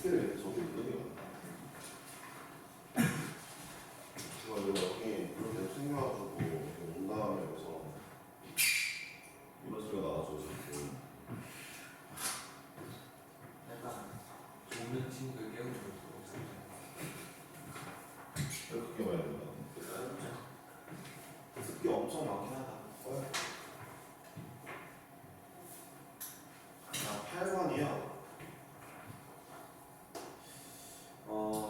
어떻게 돼? 저기 이거요. 제가 이렇게 생겨가지고 온 다음에 여기서 이런 소리가 나와서 지금 약간 좋은 친구를 깨우는 것도 없어요. 이렇게 봐야 된다. 습기 엄청 많긴 하다. 자, 8번이요.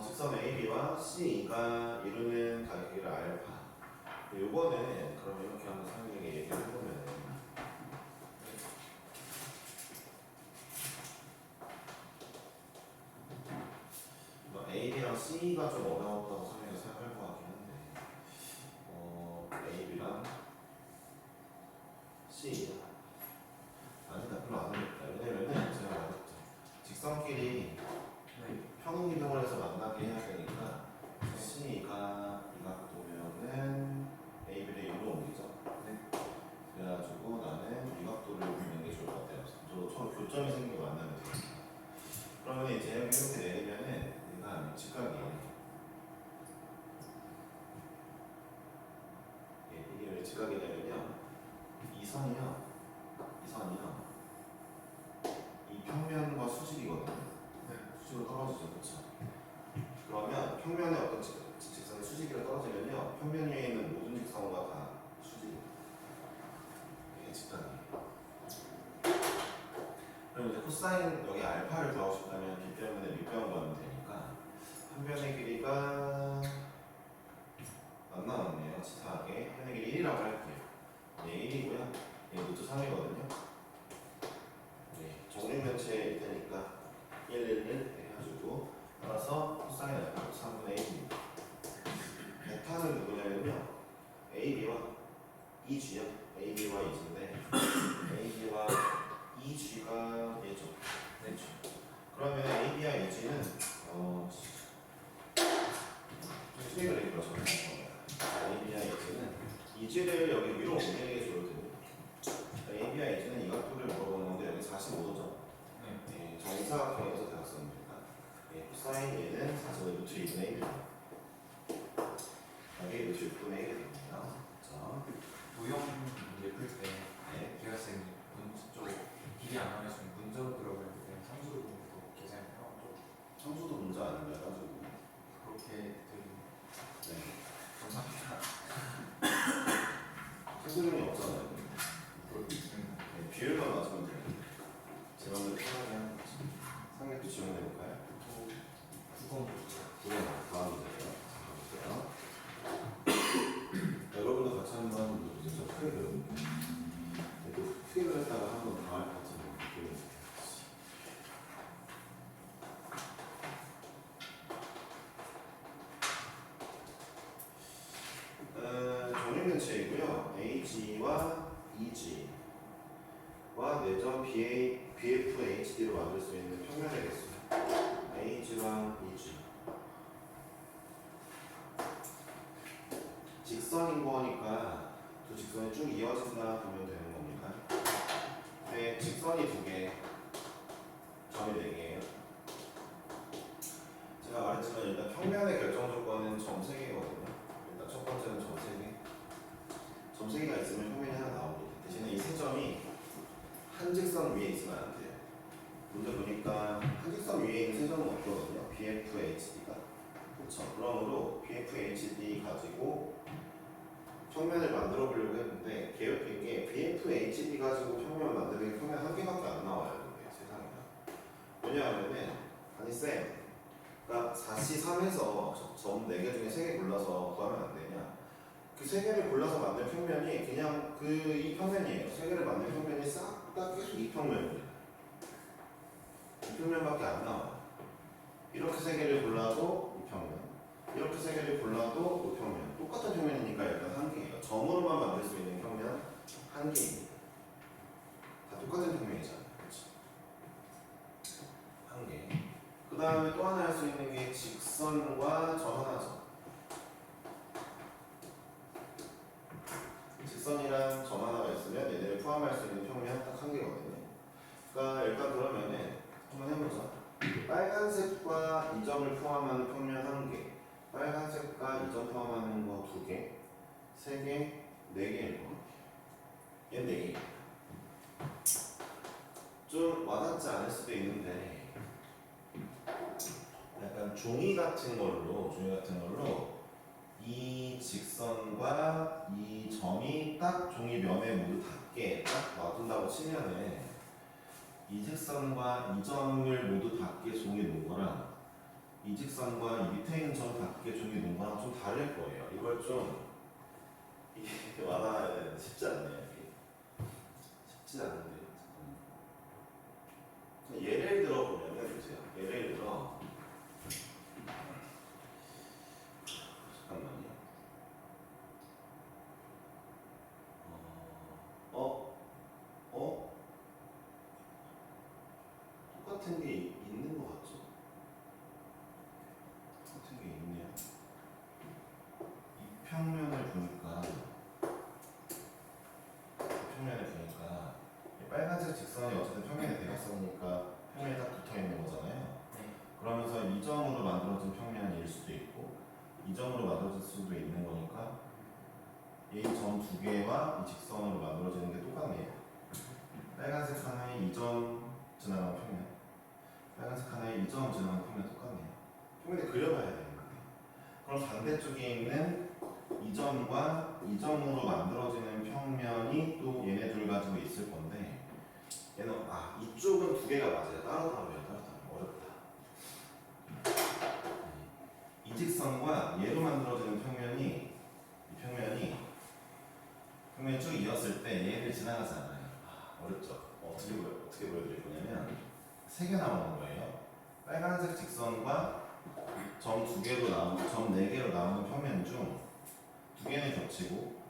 직선 AB와 CE가 이루는 가격을 알파. 요거는 그럼 이렇게 한번 상세하게 얘기를 해보면 AB랑 CE가 좀 어려웠다고 선생님이 생각할 것 같긴 한데 AB랑 CE가 아니다, 별로 안 어렵다. 왜냐면은 제가 말했죠. 직선끼리 평행 이동을 해서 만나게 해야 되니까 C가 이 각도면은 AB를 U로 옮기죠. 그래가지고 나는 이 각도를 옮기는 게 좋을 것 같아요. 저 처음 교점이 생기게 만나면 되니까. 그러면 이제 이렇게 내리면은 얘가 직각이에요. 이게 왜 직각이냐면요. 이 선이요. 이 평면과 수직이거든요. 수직으로 떨어지죠, 그렇죠? 그러면 평면에 어떤 직선이 수직으로 떨어지면요, 평면 위에 있는 모든 직선과 다 수직이에요. 이게 직각이에요. 그럼 이제 코사인 여기 알파를 구하고 싶다면 빗변분의 밑변 구하면 되니까 한 변의 길이가 안 나왔네요. 치사하게 한 변의 길이 1이라고 할게요. 얘 1이고요. 얘 루트 3이거든요. 정육면체일 테니까 1, 1, 1 해가지고 따라서 코사인 알파 3분의 1입니다. 베타는 누구냐면요, AB와 EG요. AB와 EG인데 AB와 EG가 얘죠. 그렇죠. 그러면 AB와 EG는 수익을 내기로 저는 AB와 EG는 EG를 여기 위로 옮기는 게 좋거든요. AB와 EG는 이 각도를 물어보는 건데 여기 45도죠. 네, 정사각형에서 대각선입니다. 코사인 얘는 45도 루트 2분의 1입니다. 여기 루트 6분의 1이 됩니다. 자, 도형 문제 풀때 대학생이 쪽 길이 안 나와서 문자로 들어갈 때 상수로 보는 거 계산해요. 청소도 문제 아닌가요? 가지고 그렇게 되는. 네. 감사합니다. 소수점이 없잖아요. 그렇게 있습니다. 네, 비율만 맞으면 돼요. 제 맘대로 편하게 하는 거지. 상액도 지원해볼까요? 9번. 다음 문제요. 가볼게요. 여러분도 같이 한번 이제 좀 크게 그려볼게요. 또 크게 그렸다가 한번 더 할 것 같은 느낌이 정육면체이고요. AG와 EG와 내점 BFHD로 만들 수 있는 평면의 개수 AG랑 EG. 직선인 거니까 두 직선이 쭉 이어진다 보면 되는 겁니다. 네, 직선이 2개, 점이 4개예요. 제가 말했지만 일단 평면의 결정 조건은 점 3개거든요. 일단 첫 번째는 점 3개. 점 3개가 있으면 평면이 하나 나옵니다. 대신에 이 세 점이 한 직선 위에 있으면 안 돼요. 문제 보니까 한 직선 위에 있는 세 점은 없거든요. BFHD가. 그렇죠. 그러므로 BFHD 가지고 평면을 만들어 보려고 했는데 개혁된 게 BFHD 가지고 평면 만드는 게 평면 한 개밖에 안 나와요. 근데 세상에는. 왜냐하면은 아니 쌤, 그러니까 4C3에서 점 4개 중에 3개 골라서 구하면 안 되냐? 그 3개를 골라서 만든 평면이 그냥 이 평면이에요. 3개를 만든 평면이 싹 다 계속 이 평면입니다. 이 평면밖에 안 나와요. 이렇게 3개를 골라도 이 평면, 이렇게 3개를 골라도 이 평면. 똑같은 평면이니까 일단 한 개예요. 점으로만 만들 수 있는 평면 한 개입니다. 다 똑같은 평면이잖아요. 그렇죠? 한 개. 그 다음에 또 하나 할 수 있는 게 직선과 점 하나죠. 직선이랑 점 하나가 있으면 얘네를 포함할 수 있는 평면 딱 한 개거든요. 그러니까 일단 그러면은 한번 해보자. 빨간 빨간색과 이 점을 포함하는 평면 1개, 빨간색과 이 점 포함하는 거 2개, 3개, 4개일 것 같아요. 얘 4개. 좀 와닿지 않을 수도 있는데 약간 종이 같은 걸로 이 직선과 이 점이 딱 종이 면에 모두 닿게 딱 놔둔다고 치면은 이 직선과 이 점을 모두 닿게 종이 놓은 거랑 이 직선과 이 밑에 있는 점을 닿게 종이 놓은 거랑 좀 다를 거예요. 이걸 좀 이게 와닿아야 되는데 쉽지 않네요. 이게. 쉽지 않은데요. 예를 들어 보면은 보세요. 예를 들어 잠깐만요. 똑같은 게 있는 것 같죠? 똑같은 게 있네요. 이 평면을 보니까 이 빨간색 직선이 어쨌든 평면의 대각선이니까 평면이 딱 붙어 있는 거잖아요. 네. 그러면서 이 점으로 만들어진 평면일 수도 있고 이 점으로 만들어질 수도 있는 거니까 이 점 2개와 이 직선으로 만들어지는 게 똑같네요. 빨간색 하나에 이 점 지나가는 평면, 빨간색 하나에 이 점 지나가는 평면 똑같네요. 평면을 그려봐야 되는 거예요. 그럼 반대쪽에 있는 이 점과 이 점으로 만들어지는 평면이 또 얘네 둘 가지고 있을 건데 얘는 이쪽은 2개가 맞아요. 따로따로요. 어렵다. 이 직선과 얘로 만들어지는 평면이 쭉 이었을 때 얘를 지나가지 않아요. 어렵죠. 어떻게 보여드릴 거냐면 3개 나오는 거예요. 빨간색 직선과 점 4개로 나오는 평면 중 2개는 겹치고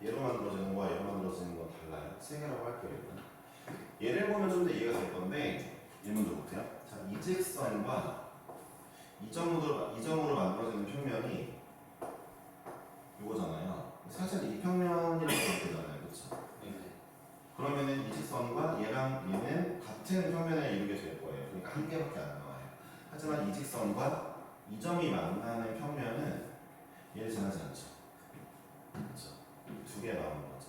얘로 만들어지는 거와 얘로 만들어지는 건 달라요. 3개라고 할게요. 일단. 얘를 보면 좀 더 이해가 될 건데 이 문제 보세요. 자, 이 직선과 이 점으로 만들어지는 평면이 이거잖아요. 사실 이 평면이라고 되잖아요, 그렇죠? 네. 그러면은 이 직선과 얘랑 얘는 같은 평면을 이루게 될 거예요. 그러니까 1개밖에 안 나와요. 하지만 이 직선과 이 점이 만나는 평면은 얘를 지나지 않죠. 그렇죠? 2개 나오는 거죠.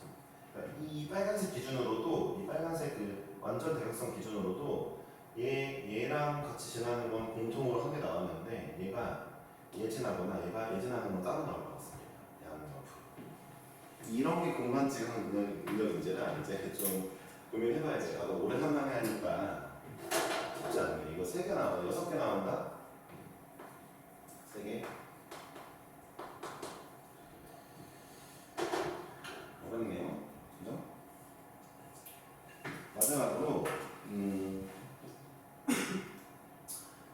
그러니까 이 빨간색 기준으로도 이 빨간색 그 완전 대각선 기준으로도 얘랑 같이 지나는 건 공통으로 1개 나왔는데 얘가 얘 지나거나 얘가 얘 지나는 건 따로 나올 것 같습니다. 이런 게 공간지각 능력 문제라 이제 좀 고민해봐야 돼요. 나도 오래간만에 하니까 쉽지 않네. 이거 3개 나온다, 6개 나온다? 3개? 어렵네요. 그죠? 마지막으로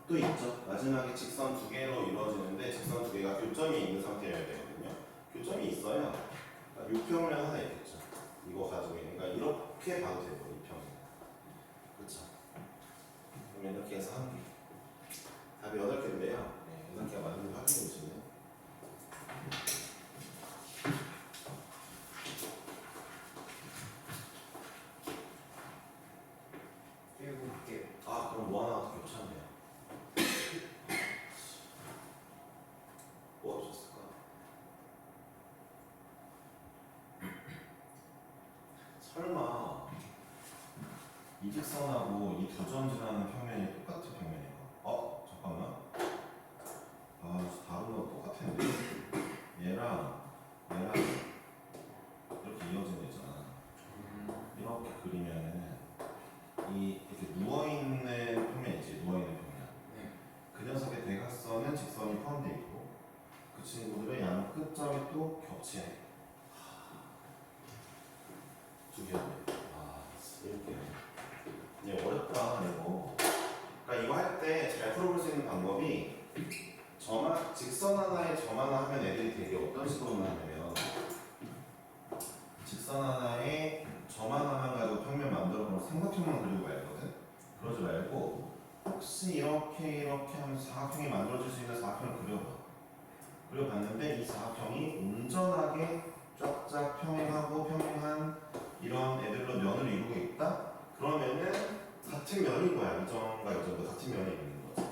또 있죠. 마지막에 직선 2개로 이루어지는데 직선 2개가 교점이 있는 상태여야 되거든요. 교점이 있어요. 그러니까 6평면 하나 있겠죠. 이거 가지고 있는. 그러니까 이렇게 봐도 되고 2평. 그렇죠. 그러면 이렇게 해서 1개. 답이 8개인데요. 8개가 맞는지 확인해 보시면. 그럼 뭐 하나 더 겹쳤네요. 뭐 없었을까? 설마 이 직선하고 이 2점 지나는 평면이 똑같은 평면인가? 잠깐만. 다른 거 똑같은데. 얘랑 이렇게 이어진 거 있잖아. 이렇게 그리면은 이렇게 누워있는 평면이지. 누워있는 평면. 네. 그 녀석의 대각선은 직선이 포함되어 있고 그 친구들의 양 끝점이 또 겹치네. 2개였네. 이렇게. 이게 어렵다 이거. 그러니까 이거 할 때 잘 풀어볼 수 있는 방법이 직선 하나에 점 하나 하면 애들이 되게 어떤 식으로 하냐면 직선 하나에 점 하나만 가지고 평면 만들어 보면 삼각형만 그리고 말거든. 그러지 말고 혹시 이렇게 하면서 사각형이 만들어질 수 있는 사각형을 그려봤는데 이 사각형이 온전하게 쫙쫙 평행한 이런 애들로 면을 이루고 있다? 그러면은 같은 면인 거야. 이 점과 이 점도 같은 면이 있는 거지.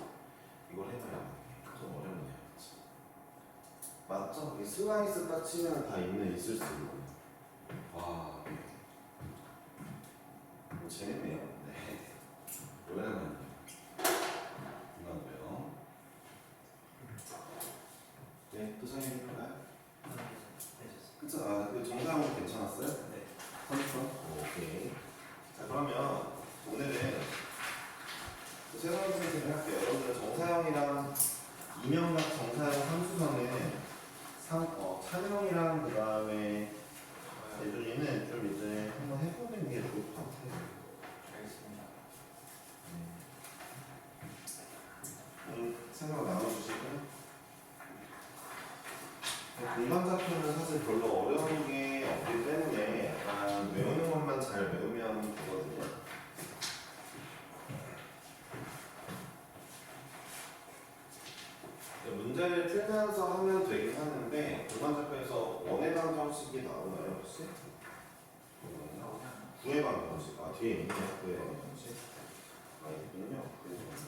슬라이스 딱 치면 다 있을 수 있는. 와, 재밌네요. 네. 오랜만이에요. 이만도요. 네, 또 설명해볼까요? 그쵸? 아, 그 정상은 괜찮았어요? 네. 선선? 오케이. 자, 그러면 오늘은 새로운 선생님을 할게요. 여러분들 정사형이랑 이명락 정사형 함수선은 찬형이랑 그 다음에 예준이는 좀 이제 한번 해보는 게 좋을 것 같아요. 알겠습니다. 생각 나눠주시고요. 공간 잡표는 사실 별로 어려운 게 없기 때문에 약간 외우는 것만 잘 외우면 되거든요. 문제를 풀면서 하면 되긴 하는데 공간 잡표에서 원의 방정식이 나오나요 혹시? 구의 방정식. 아 뒤에 있네요. 구의 방정식. 아 있군요. 구의 방정식.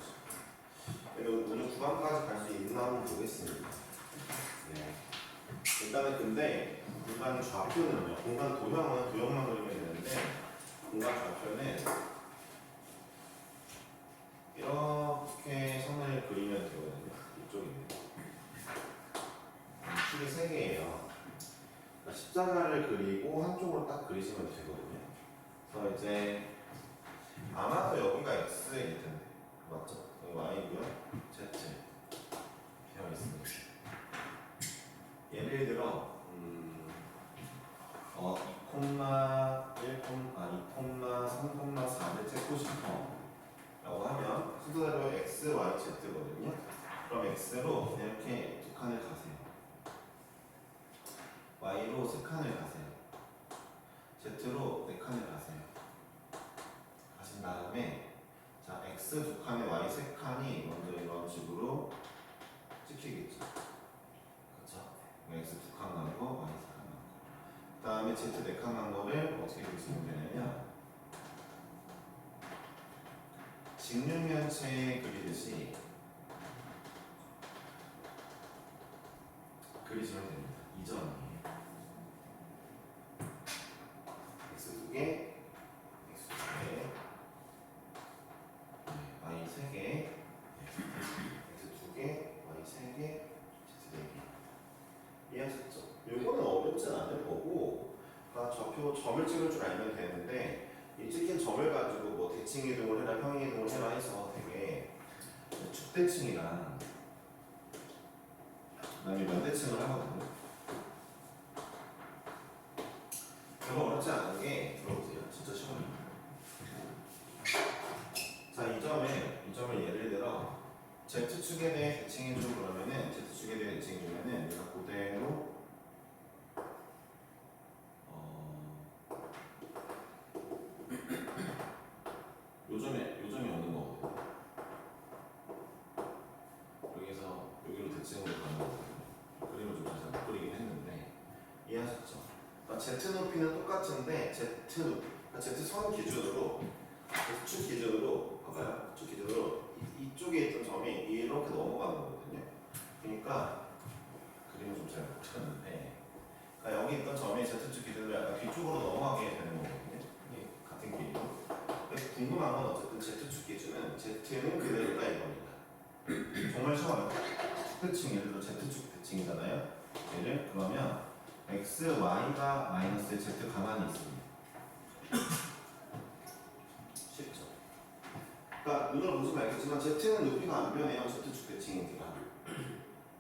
그러면 오늘 9강까지 갈 수 있나 한번 보겠습니다. 네. 일단은 근데 공간 좌표는요. 공간 도형은 도형만 그리면 되는데 공간 좌표는 이렇게 선을 그리면 되거든요. 이쪽입니다. 축이 3개예요. 그러니까 십자가를 그리고 한쪽으로 딱 그리시면 되거든요. 그래서 이제 아마도 여기가 X일 텐데 맞죠? 여기 Y고요. Z 되어 있습니다. 예를 들어 2,3,4를 찾고 싶어 라고 하면 순서대로 X, Y, Z거든요. 그럼 X로 이렇게 2칸을 가세요. Y로 3칸을 가세요. Z로 4칸을 가세요. 가신 다음에 자 X 2칸에 Y 3칸이 먼저 이런 식으로 찍히겠죠. 그렇죠? X 2칸 간 거, Y 3칸 간 거. 그 다음에 Z 4칸 간 거를 어떻게 그리시면 되냐면 직육면체 그리듯이 그리시면 됩니다. 이 점이 X 2개, X 2개, Y 3개, X 2개, Y 3개, Z 4개. 이해하셨죠? 이거는 어렵진 않을 거고, 그러니까 좌표 점을 찍을 줄 알면 되는데, 이 찍힌 점을 가지고 뭐 대칭 이동을 해라, 평행 이동을 해라 해서 되게 축대칭이랑 그다음에 면대칭을 하거든요. 별로 어렵지 않은 게 들어보세요. 진짜 쉬워요. 자, 이 점을 예를 들어 Z축에 대해 대칭해 줘 그러면은 Z축에 대해 대칭해 주면은 내가 그대로 요 점이 오는 거거든요. 여기서 여기로 대칭으로 가는 거거든요. 그림을 좀 다시 못 그리긴 했는데 이해하셨죠? 그러니까 Z 높이는 똑같은데 그러니까 Z선 기준으로 축 기준으로 봐봐요. 축 기준으로 이쪽에 있던 점이 이렇게 넘어가는 거거든요. 그러니까 그림을 좀 잘 못 찾는데 그러니까 여기 있던 점이 Z축 기준으로 약간 뒤쪽으로 넘어가게 되는 거거든요. 같은 길이로. 그래서 궁금한 건 어쨌든 Z축 기준은 Z는 그대로다 이겁니다. 정말 쉬워요. 축대칭 예를 들어 Z축 대칭이잖아요. 얘를 그러면 X, Y가 마이너스 Z 가만히 있습니다. 쉽죠? 그러니까 눈으로 보시면 알겠지만 Z는 높이가 안 변해요. Z축 대칭이니까.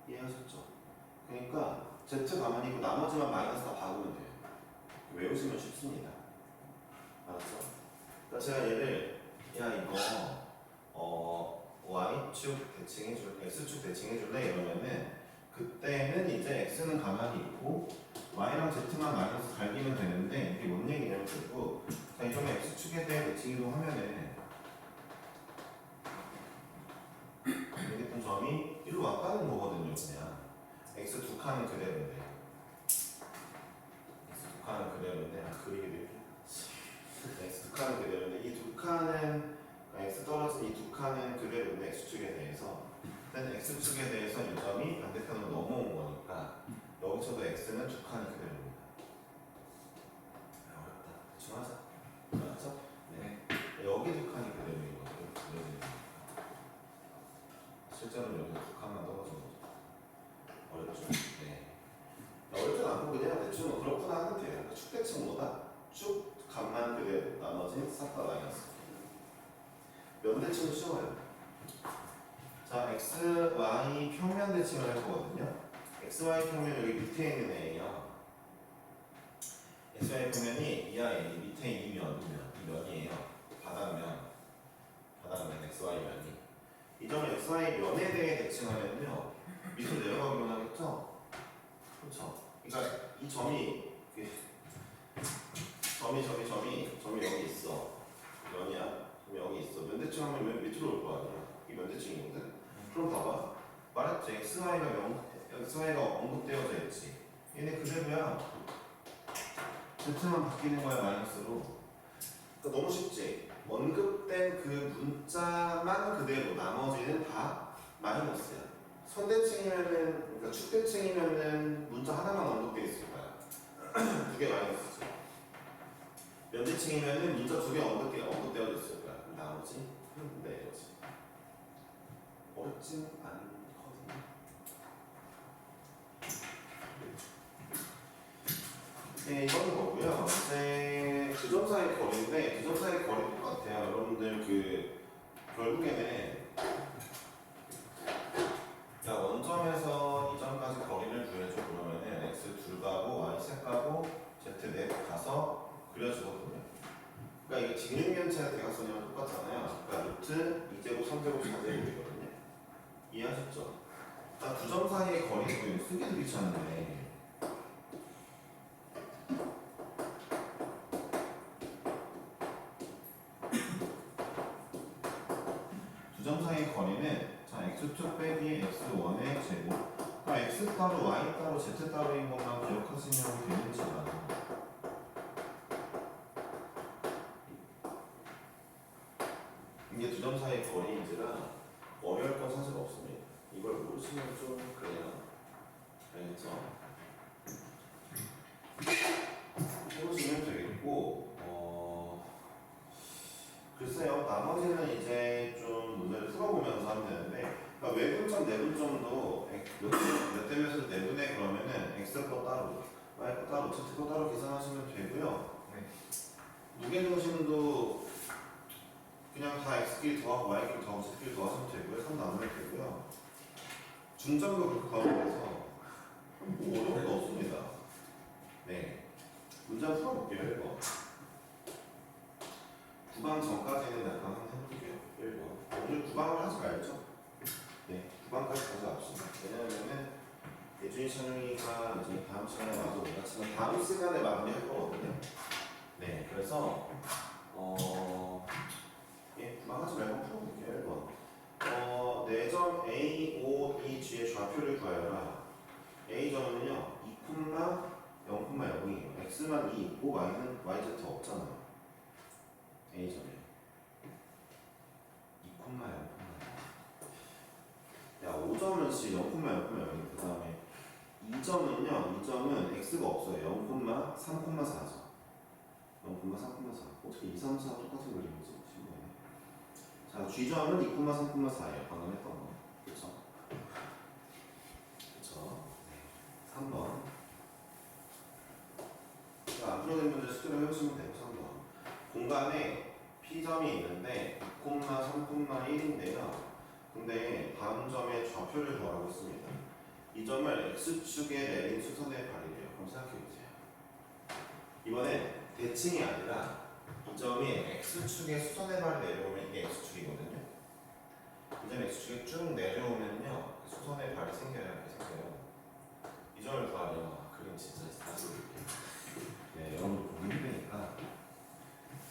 이해하셨죠? 그러니까 Z 가만히 있고 나머지만 마이너스 다 박으면 돼요. 외우시면 쉽습니다. 알았죠? 그러니까 제가 얘를 야 이거 Y축 대칭해줄래? X축 대칭해줄래? 이러면은 그때는 이제 X는 가만히 있고 Y랑 Z만 마이너스 갈기면 되는데 이게 뭔 얘기냐면 결국 자 이러면 X축에 대해 대칭이동 하면은 여기 있던 점이 일로 왔다는 거거든요. 그냥 X 2칸은 그대로인데 X 2칸은 그대로인데 그리게 되죠. X 2칸은 그대로인데 이 2칸은 X 떨어진 이 2칸은 그대로인데 X축에 대해서 일단 X축에 대해서 이 점이 반대편으로 넘어온 거니까 여기서도 x는 두 칸이 그대로입니다. 어렵다. 대충 하자. 알았죠? 네. 여기 두 칸이 그대로인 거죠. 그려지는 거. 실제로는 여기 두 칸만 떨어진 거죠. 어렵죠? 네. 어렵진 않고 그냥 대충 뭐 그렇구나 하면 돼요. 축대칭보다 쭉 값만 그대로 나머지 싹 다 마이너스. 면대칭은 쉬워요. 자, x, y 평면 대칭을 할 거거든요. x, y 평면 여기 밑에 있는 애예요. x, y 평면이 이하 a 밑에 이 면이에요. 바닥면 x, y 면이. 이 점을 x, y 면에 대해 대칭하면요. 밑으로 내려가기만 하겠죠? 그렇죠. 그러니까 이 점이 여기 있어. 면이야. 점이 여기 있어. 면대칭 하면 면 밑으로 올 거 아니야. 이 면대칭이거든. 그럼 봐봐. 말했지. XY가 언급되어져 있지. 얘네 그대로야. Z만 바뀌는 거야 마이너스로. 그러니까 너무 쉽지. 언급된 그 문자만 그대로 나머지는 다 마이너스야. 선대칭이면은 그러니까 축대칭이면은 문자 하나만 언급돼 있을 거야. 두 개 마이너스지. 면대칭이면은 문자 두 개 언급되어져 있을 거야. 나머지 네 이거지. 어렵진 않거든요. 네, 이거는 거고요. 이제 그 점 사이 거리인데 그 점 사이 거리 똑같아요. 여러분들 결국에는 자 원점에서 이 점까지 거리를 구해줘 그러면은 x 둘 가고 y 셋 가고 z 넷 가서 그려주거든요. 그러니까 이게 직육면체 대각선이랑 똑같잖아요. 그러니까 루트 2제곱 3제곱 4제곱이거든요. 이해하셨죠? 두 점 사이의 거리도 쓰기도 귀찮은데 두 점 사이의 거리는 자 x2 빼기 x1의 제곱 그러니까 x 따로 y 따로 z 따로인 것만 기억하시면 되는지만 이게 두 점 사이의 거리인지라 어려울 건 사실 없습니다. 이걸 모르시면 좀 그래요. 알겠죠? 해보시면 되겠고 글쎄요 나머지는 이제 좀 문제를 풀어보면서 하면 되는데 그러니까 외분점 내분점도 몇 대 몇에서 내분해 그러면은 x 거 따로 y 거 따로 z 거 따로 계산하시면 되고요. 네. 무게중심도 그냥 다 x끼리 더하고 y끼리 더하고 z끼리 더하시면 되고요. 3 나누면 되고요. 중점도 그렇게 가면 돼서 어려운 거 없습니다. 네. 문제 한번 풀어볼게요. 1번. 9방 전까지는 약간 한번 해볼게요. 1번. 오늘 9방을 하지 말죠. 네. 9방까지 가져갑시다. 왜냐면은 예준이 찬용이가 이제 다음 시간에 와서 같이는 다음 시간에 마무리할 거거든요. 네. 그래서 예, 9방 하지 말고 풀어볼게요. 1번. 내점 A, O, E, G의 좌표를 구하여라. A점은요 2,0,0이에요. X만 2 있고 Y는 YZ 없잖아요. A점에 2,0,0. 야 5점은 씨 0,0,0. 그 다음에 2점은 X가 없어요. 0,3,4죠. 0,3,4. 어떻게 2, 3, 4 똑같은 그림이지? 신기하네. 자 G점은 2,3,4예요. 방금 했던 거. 그쵸? 그쵸? 3번. 안 풀어진 문제 숙제로 해보시면 돼요. 3번. 공간에 P점이 있는데 2,3,1인데요. 근데 다음 점의 좌표를 구하고 있습니다. 이 점을 X축에 내린 수선의 발이래요. 그럼 생각해보세요. 이번엔 대칭이 아니라 이 점이 X축에 수선의 발이 내려오면 이게 X축이거든요. 이 점이 X축에 쭉 내려오면요. 수선의 발이 생겨요. 이렇게 생겨요. 이 점을 구하면 그림 진짜 다시 볼게요. 네, 여러분 보기 힘드니까.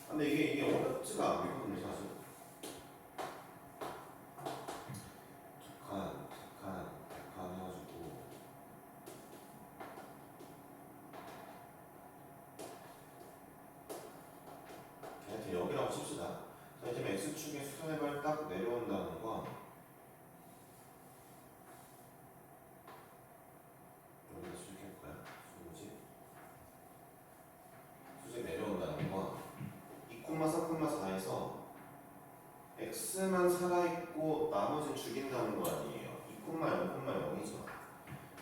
근데 이게 어렵지가 않거든요, 사실. 두 칸 해가지고. 하여튼 여기라고 칩시다. 자, 이제 X축에 수선의 발 딱 내려온다는 건 여기서 이렇게 살아있고 나머지는 죽인다는 거 아니에요. 2,0,0,이죠.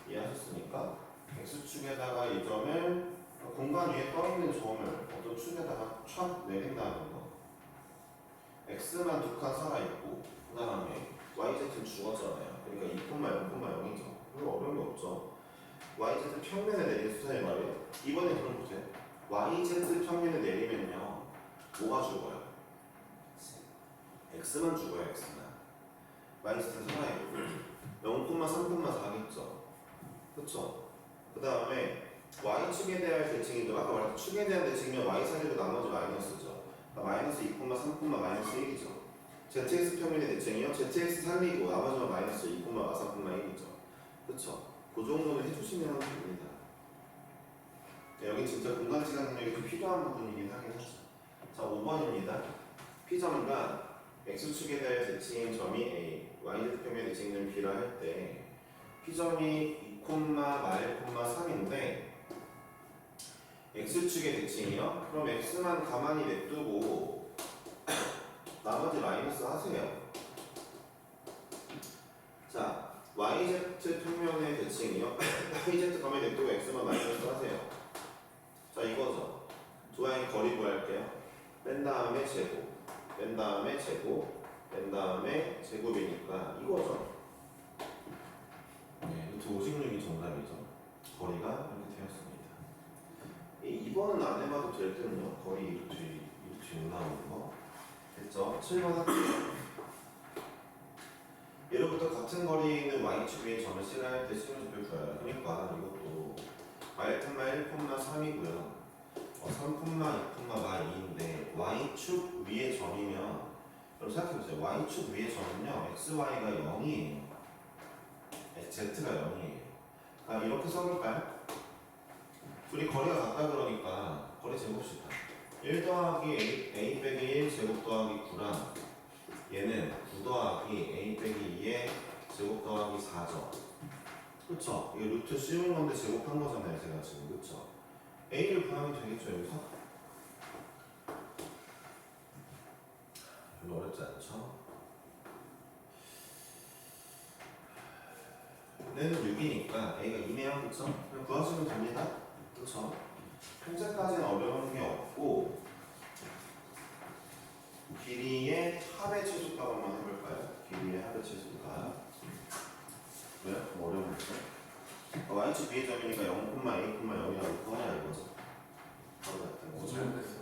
이해하셨습니까? x축에다가 이 점을 공간 위에 떠있는 점을 어떤 축에다가 촥 내린다는 거. x만 두 칸 살아있고 그 다음에 yz는 죽었잖아요. 그러니까 2,0,0,이죠. 별로 어려운 게 없죠. yz 평면에 내린 수선의 말이에요. 이번에 그럼 보세요. yz 평면에 내리면요 뭐가 죽어요? x만 죽어요. x만. yz는 살아있고 0,3,4겠죠. 그쵸? 그 다음에 y축에 대한 대칭이죠. 아까 말했던 축에 대한 대칭이면 y 살리고 나머지 마이너스죠. 그러니까 마이너스 2,3, 마이너스 1이죠. zx 평면의 대칭이요. zx 살리고 나머지만 마이너스 2,4,1이죠. 그쵸? 그 정도는 해주시면 됩니다. 네, 여기 진짜 공간시간 능력이 필요한 부분이긴 하긴 하죠. 자, 5번입니다. P점과 x축에 대한 대칭인 점이 A, yz 평면의 대칭은 B라 할 때 P점이 2,1,3인데 x축의 대칭이요? 그럼 x만 가만히 냅두고 나머지 마이너스 하세요. 자, yz 평면의 대칭이요? yz 가만히 냅두고 x만 마이너스 하세요. 자, 이거죠. 두 라인 거리 구할게요. 뺀 다음에 제곱, 뺀 다음에 제곱, 뺀 다음에 제곱이니까 이거죠. 네, 루트 56이 정답이죠. 거리가 이렇게 되었습니다. 2번은 안 해봐도 될 듯요. 거리 루트 6 나오는 거. 됐죠? 7번 할게요. 예로부터 같은 거리에 있는 y축 위에 점을 실할 때 실험집을 구해요. 그러니까 이것도 y,1,3이고요. 3,2,2인데 y축 위에 점이면 여러분 생각해보세요. y축 위에 점은요 xy가 0이에요. z가 0이에요. 아, 이렇게 써볼까요? 둘이 거리가 같다 그러니까 거리 재봅시다. 1 더하기 a 빼기 1 제곱 더하기 9랑 얘는 9 더하기 a 빼기 2의 제곱 더하기 4죠. 그쵸? 이게 루트 씌운 건데 제곱한 거잖아요 제가 지금. 그쵸? a를 구하면 되겠죠 여기서? 별로 어렵지 않죠? 얘는 6이니까 a가 2네요. 그쵸? 그냥 구하시면 됩니다. 그쵸? 현재까지는 어려운 게 없고 길이의 합의 최소값 한번 해볼까요? 길이의 합의 최소값. 왜요? 뭐 어려운 거죠? y축 위의 점이니까 0,a,0이라고 구하라 이거죠. 바로 같은 거. 잘못했어.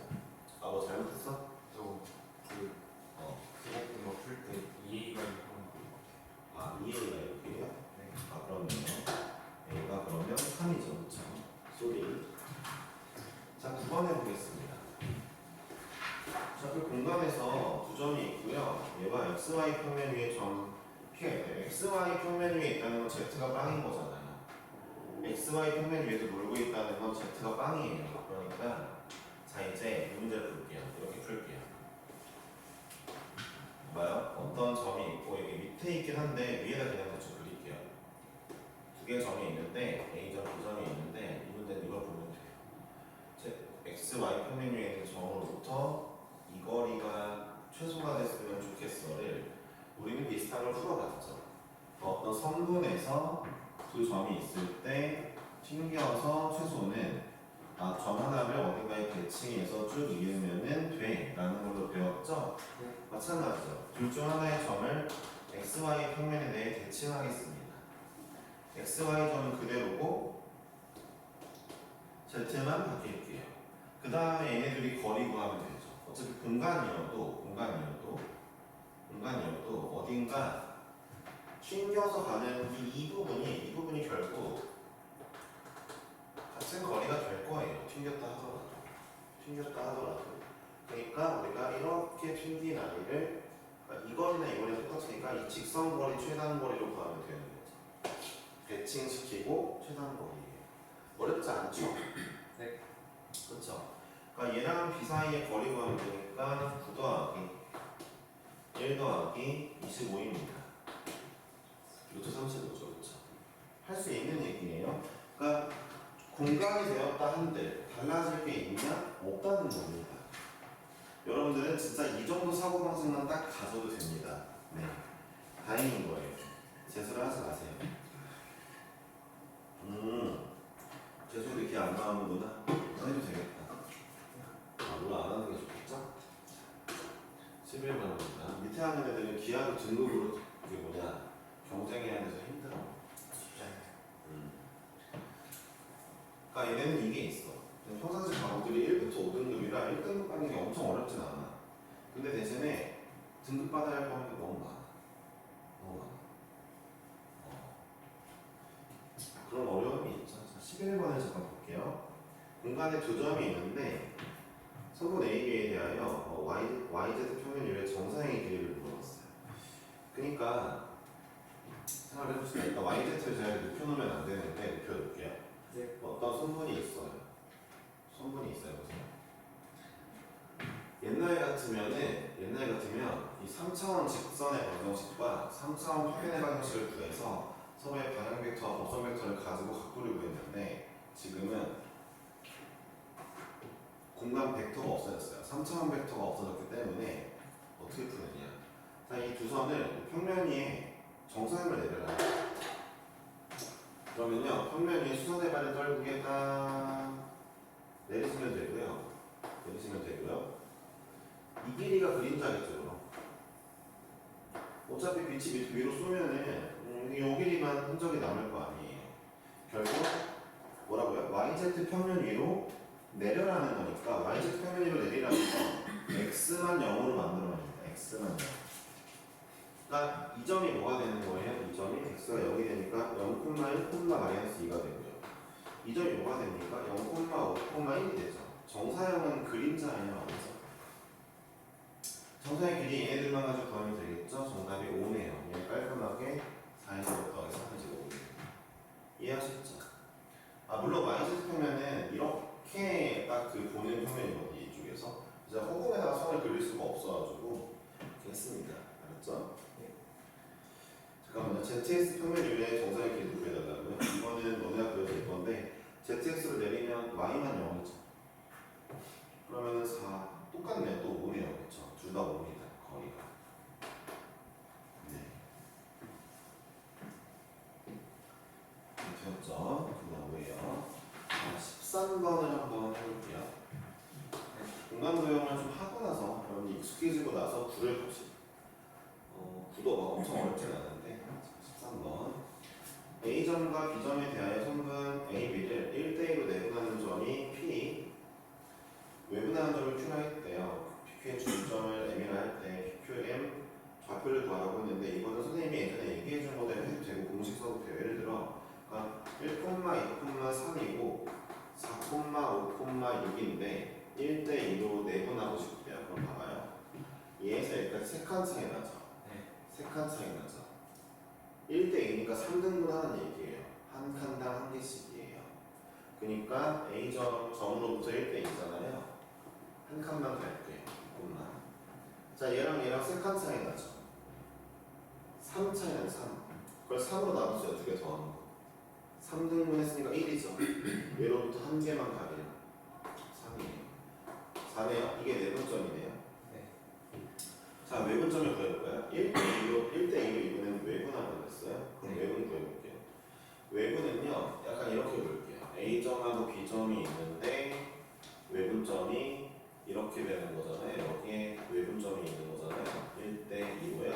아, 뭐 잘못했어? 저그 제곱분모 풀때 2a가 있고. 아, 2a가 이렇게요? 네. 아, 그러면 a가 그러면 3이죠. 그쵸? 소리. 자, 9번 해보겠습니다. 자, 그 공간에서 두 점이 있고요. 얘가 xy 평면 위에 점 P가 있대요. xy 평면 위에 있다는 건 z가 빵인 거잖아요. xy 평면 위에서 놀고 있다는 건 z가 빵이에요. 그러니까 자, 이제 이 문제를 풀게요. 이렇게 풀게요. 봐요. 어떤 점이 있고 이게 밑에 있긴 한데 위에다 그냥 대충 그릴게요. 두 개의 점이 있는데 A점, B점이 있는데 이 문제는 이걸 보면 돼요. xy 평면 위에 있는 점으로부터 이 거리가 최소가 됐으면 좋겠어를 우리는 비슷한 걸 풀어봤죠. 어떤 성분에서 두 점이 있을 때 튕겨서 최소는 점 하나를 어딘가에 대칭해서 쭉 이으면은 돼 라는 걸로 배웠죠? 마찬가지죠. 둘 중 하나의 점을 xy 평면에 대해 대칭하겠습니다. xy 점은 그대로고 z만 바뀔게요. 그 다음에 얘네들이 거리 구하면 되죠. 어차피 공간이어도 어딘가 튕겨서 가는 이 부분이 결국 같은 거리가 될 거예요. 튕겼다 하더라도. 그러니까 우리가 이렇게 튕긴 아이를 그러니까 이 거리나 이 거리가 똑같으니까 이 직선 거리 최단 거리로 구하면 되는 거죠. 대칭시키고 최단 거리예요. 어렵지 않죠? 네. 그렇죠. 그러니까 얘랑 B 사이의 거리 구하면 되니까 9 더하기 1 더하기 25입니다. 루트 35죠. 그렇죠. 할 수 있는 얘기예요. 그러니까 공간이 되었다 한들 달라질 게 있냐? 없다는 겁니다. 여러분들은 진짜 이 정도 사고방식만 딱 가져도 됩니다. 네. 다행인 거예요. 재수를 하지 마세요. 재수도 이렇게 안 나오는구나. 해도 되겠다. 아, 물론 안 하는 게 좋겠죠? 11번입니다. 밑에 하는 애들은 기하도 등급으로 그게 뭐냐 경쟁해야 돼서 힘들어. 쉽지 않아요. 그러니까 얘네는 이게 있어. 평상시 과목들이 1부터 5등급이라 1등급 받는 게 엄청 어렵진 않아. 근데 대신에 등급 받아야 할 과목이 너무 많아. 너무 많아. 그런 어려움이 있죠. 11번을 잠깐 볼게요. 공간에 두 점이 있는데 선분 AB에 대하여 YZ 평면율의 정사형의 길이를 물어봤어요. 그러니까 생각을 해봅시다. 일단 YZ를 잘 눕혀놓으면 안 되는데 눕혀놓을게요. 네. 어떤 선분이 있어요. 선분이 있어요. 보세요. 옛날 같으면 이 3차원 직선의 방정식과 3차원 평면의 방정식을 구해서 서로의 방향 벡터와 법선 벡터를 가지고 각도를 구했는데 지금은 공간 벡터가 없어졌어요. 3차원 벡터가 없어졌기 때문에 어떻게 푸느냐. 자, 이 두 선을 평면 위에 정사형을 내려라. 그러면요, 평면 위에 수선의 발을 떨구게 딱 내리시면 되고요. 이 길이가 그림자겠죠. 그럼. 어차피 빛이 위로 쏘면은 이 길이만 흔적이 남을 거 아니에요. 결국 뭐라고요? YZ 평면 위로 내려라는 거니까 YZ 평면 위로 내리라는 거 X만 0으로 만들어냅니다. X만 0. 그러니까 이 점이 뭐가 되는 거예요? 이 점이 X가 0이 되니까 0,1,-2가 되고요. 이 점이 뭐가 됩니까? 0,5,1이 되죠. 정사형은 그림자예요. 그래서 정사의 길이 얘네들만 가지고 구하면 되겠죠? 정답이 5네요. 얘 깔끔하게 4에서 더해서 3이 5. 이해하셨죠? 아, 물론 YZ 평면은 이렇게 딱 그 보는 평면이거든요. 이쪽에서. 이제 허공에다가 선을 그릴 수가 없어가지고 이렇게 했습니다. 알았죠? 네. 잠깐만요. ZX 평면율의 정사의 길이 구해달라고요? 이거는 너네가 그려줄 건데 ZX로 내리면 Y만 0이죠. 그러면은 4 똑같네요. 또 5네요. 그렇죠? 둘 다 5입니다. 거리가. 네. 되었죠? 둘 다 5예요. 13번을 한번 해볼게요. 공간 도형을 좀 하고 나서 여러분이 익숙해지고 나서 구를 봅시다. 구도가 엄청 어렵진 않은데 13번 A점과 B점에 대하여 선분 AB를 1대1로 내분하는 점이 P 외분하는 점을 Q라 했대요. PQ의 중점을 M이라 할 때 PQM 좌표를 구하라고 했는데 이거는 선생님이 예전에 얘기해준 거대로 해도 되고 공식 써도 돼요. 예를 들어 1,2,3이고 4,5,6인데 1대2로 내분하고 싶대요. 그럼 봐봐요. 얘에서 여기까지 3칸 차이 나죠. 네. 3칸 차이 나죠. 1대2니까 3등분 하는 얘기예요. 한 칸당 한 개씩이에요. 그러니까 A점으로부터 1대2잖아요. 한 칸만 갈게요. 조금만. 자, 얘랑 3칸 차이 나죠. 3 차이는 3. 그걸 3으로 나누세요. 두 개 더하는 거. 3등분 했으니까 1이죠. 얘로부터 한 개만 가게요. 3이에요. 4네요. 이게 내분점이네요. 네. 자, 외분점을 구해볼까요? 1대2로 이번엔 외분하고 됐어요. 그럼 외분 구해볼게요. 외분은요, 약간 이렇게 볼게요. A점하고 B점이 있는데 외분점이 이렇게 되는 거잖아요. 여기에 외분점이 있는 거잖아요. 1대2로요.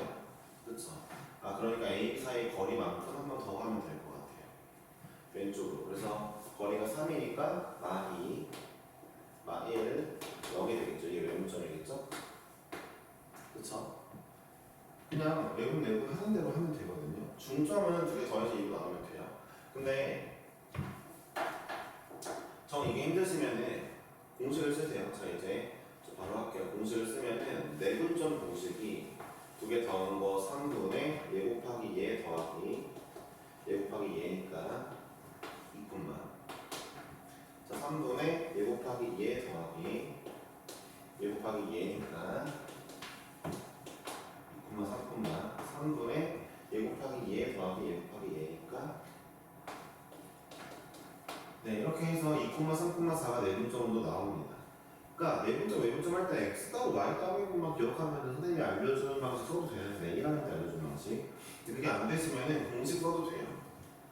그쵸? 아, 그러니까 A, B 사이 거리만큼 한 번 더 하면 될 것 같아요. 왼쪽으로. 그래서 거리가 3이니까 마2, 마1, 여기 되겠죠. 이게 외분점이겠죠? 그쵸? 그냥 외분 하는 대로 하면 되거든요. 중점은 두 개 더해서 2로 나오면 돼요. 근데 이게 힘드시면은 공식을 쓰세요. 자, 이제 바로 할게요. 공식을 쓰면은 내분점 공식이 두 개 더한 거 3분의 얘 곱하기 얘 더하기 얘 곱하기 얘니까 2푼만. 자, 3분의 얘 곱하기 얘 더하기 얘 곱하기 얘니까 2푼만 3푼만 3분의 얘 곱하기 얘 더하기 얘 곱하기 얘니까 네, 이렇게 해서 2,3,4가 내분점도 나옵니다. 그러니까 내분점, 외분점 할 때 X 따로 Y 따로 있고만 기억하면 선생님이 알려주는 방식 써도 되는데 1학년 때 알려주는 방식 그게 안 됐으면 공식 써도 돼요.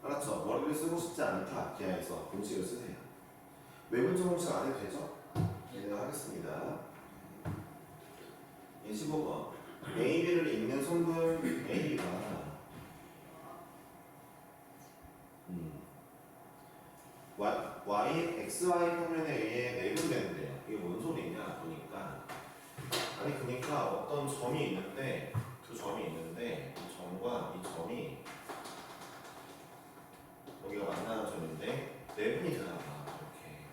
알았죠? 머리를 쓰고 싶지 않다 기하에서 공식을 쓰세요. 외분점 공식 안 해도 되죠? 내가 하겠습니다. 15번 AB를 잇는 손분 AB가 XY 평면에 의해 내분되는데요. 이게 뭔 소리냐 보니까 아니 그러니까 어떤 점이 있는데 두 점이 있는데 이 점과 이 점이 여기가 만나는 점인데 내분이 되나 봐 이렇게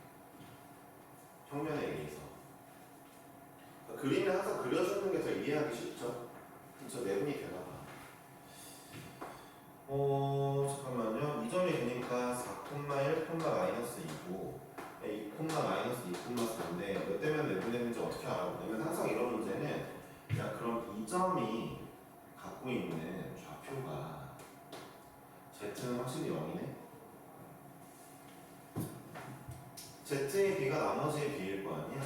평면에 의해서 그러니까 그림을 항상 그려주는 게 더 이해하기 쉽죠. 그렇죠? 내분이 되나 봐. 잠깐만요. 이 점이 그러니까 4,1, 마이너스 2고 2, 마이너스 2, 4인데 몇 대면 내분되는지 어떻게 알아보냐면 항상 이런 문제는 야 그럼 이 점이 갖고 있는 좌표가 Z는 확실히 0이네? Z의 B가 나머지의 B일 거 아니야?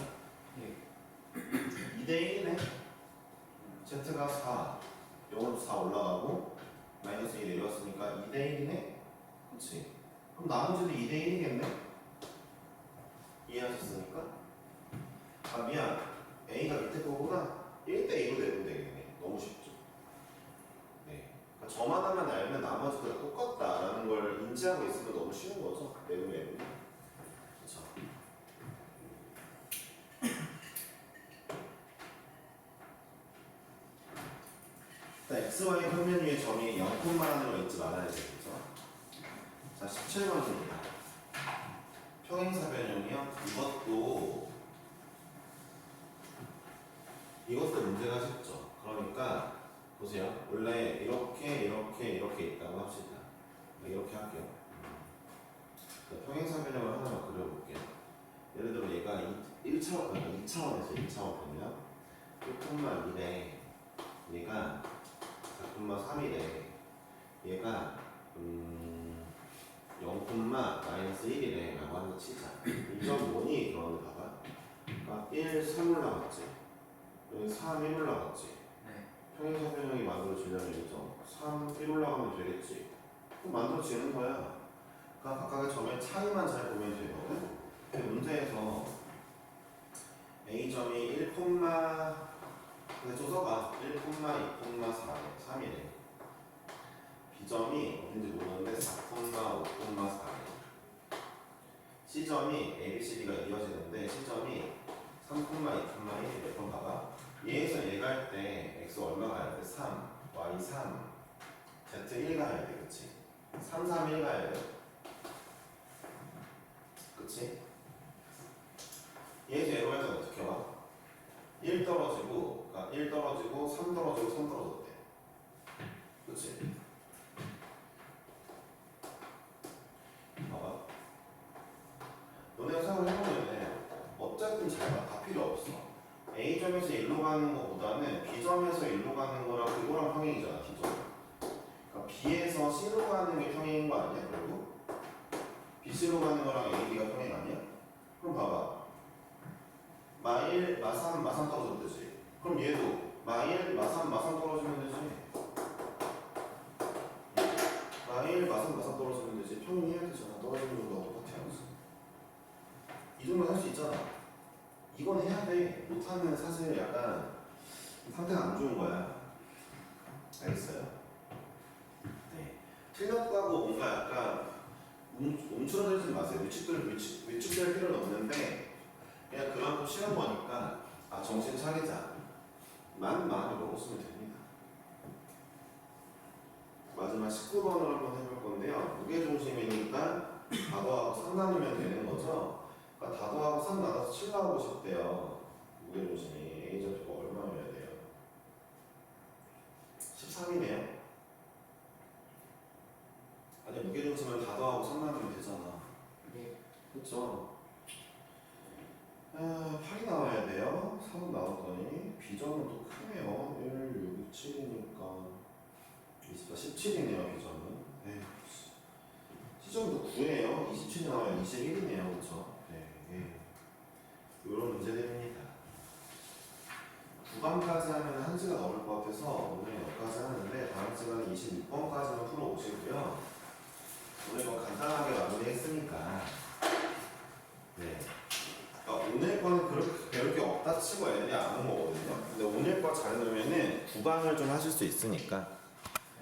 2대 1이네? Z가 4 0으로 4 올라가고 마이너스 2 내려왔으니까 2대 1이네? 그치? 그럼 나머지도 2대 1이겠네? 이해하셨습니까? 아 미안 A가 밑에 거구나 1대 2로 내면 되겠네. 너무 쉽죠? 네. 그러니까 저만 하면 알면 나머지도 다 똑같다라는 걸 인지하고 있으면 너무 쉬운 거죠? 내분 그쵸? XY 평면 위에 점이 0,1으로 있지 말아야 되겠죠? 자 17번입니다. 평행사 변형이요. 이것도 문제가 쉽죠. 그러니까 보세요. 원래 이렇게 있다고 합시다. 이렇게 할게요. 평행사 변형을 하나만 그려볼게요. 예를 들어 얘가 1차원, 2차원에서 2차원 변형 1,1에 얘가 4,3이래. 얘가 0,-1이래 라고 하는 거 치자. 2.5니 그러면 봐봐. 그러니까 1, 3 올라갔지. 여기 3, 1 올라갔지. 네. 평행사 변형이 만들어지려면 1점 3, 1 올라가면 되겠지. 그럼 만들어지는 거야. 그러니까 각각의 점의 차이만 잘 보면 되거든. 근데 문제에서 A점이 1, 근데 좀 써봐. 1, 2, 3이래. B점이 어딘지 모르는데 4, 5, 4래. C점이 ABCD가 이어지는데 C점이 3, 2, 1이래. 그럼 봐봐. 얘에서 얘 갈 때 X 얼마 가야 돼? 3, Y 3, Z 1 가야 돼. 그치? 3, 3, 1 가야 돼. 그치? 얘에서 얘로 갈 때 어떻게 와? 1 떨어지고, 그러니까 1 떨어지고, 3 떨어지고, 3 떨어졌대. 그치? 봐봐. 너네가 생각을 해보면 어쨌든 잘 봐. 다 필요 없어. A점에서 1로 가는 것보다는 B점에서 1로 가는 거랑 그거랑 평행이잖아. B점. 그러니까 B에서 C로 가는 게 평행인 거 아니야? 그리고 BC로 가는 거랑 AB가 평행 아니야? 그럼 봐봐. 마1, 마3 떨어지면 되지. 그럼 얘도 마1, 마3 떨어지면 되지. 마1, 마3 떨어지면 되지. 평행해야 되잖아. 떨어지는 거랑 똑같아. 이 정도 할 수 있잖아. 이건 해야 돼. 못하면 사실 약간 상태가 안 좋은 거야. 알겠어요? 네. 틀렸다고 뭔가 약간 움츠러들지 마세요. 위축될 필요는 없는데 그냥 그만큼 쉬운 거니까 정신 차리자. 많은 마음을 먹었으면 됩니다. 마지막 19번을 한번 해볼 건데요. 무게중심이니까 다도하고 3 나누면 되는 거죠. 그러니까 다도하고 3 나눠서 7 나오고 싶대요. 무게중심이 A좌표가 얼마여야 돼요? 13이네요. 아니 무게중심은 다도하고 3 나누면 되잖아. 네. 그쵸? 8이 나와야 돼요. 3 나왔더니 B점은 또 크네요. 1, 6, 7이니까 17이네요. B점은. C점도 9예요. 27이 나와야 21이네요. 그쵸? 네. 이런 문제들입니다. 9번까지 하면 1시간 넘을 것 같아서 오늘 여기까지 하는데 다음 시간에 26번까지만 풀어오시고요. 오늘 뭐 간단하게 마무리했으니까 네. 그러니까 오늘 거는 그렇게 배울 게 없다 치고 애들이 안 온 거거든요. 근데 오늘 거 잘 해놓으면은 구방을 좀 하실 수 있으니까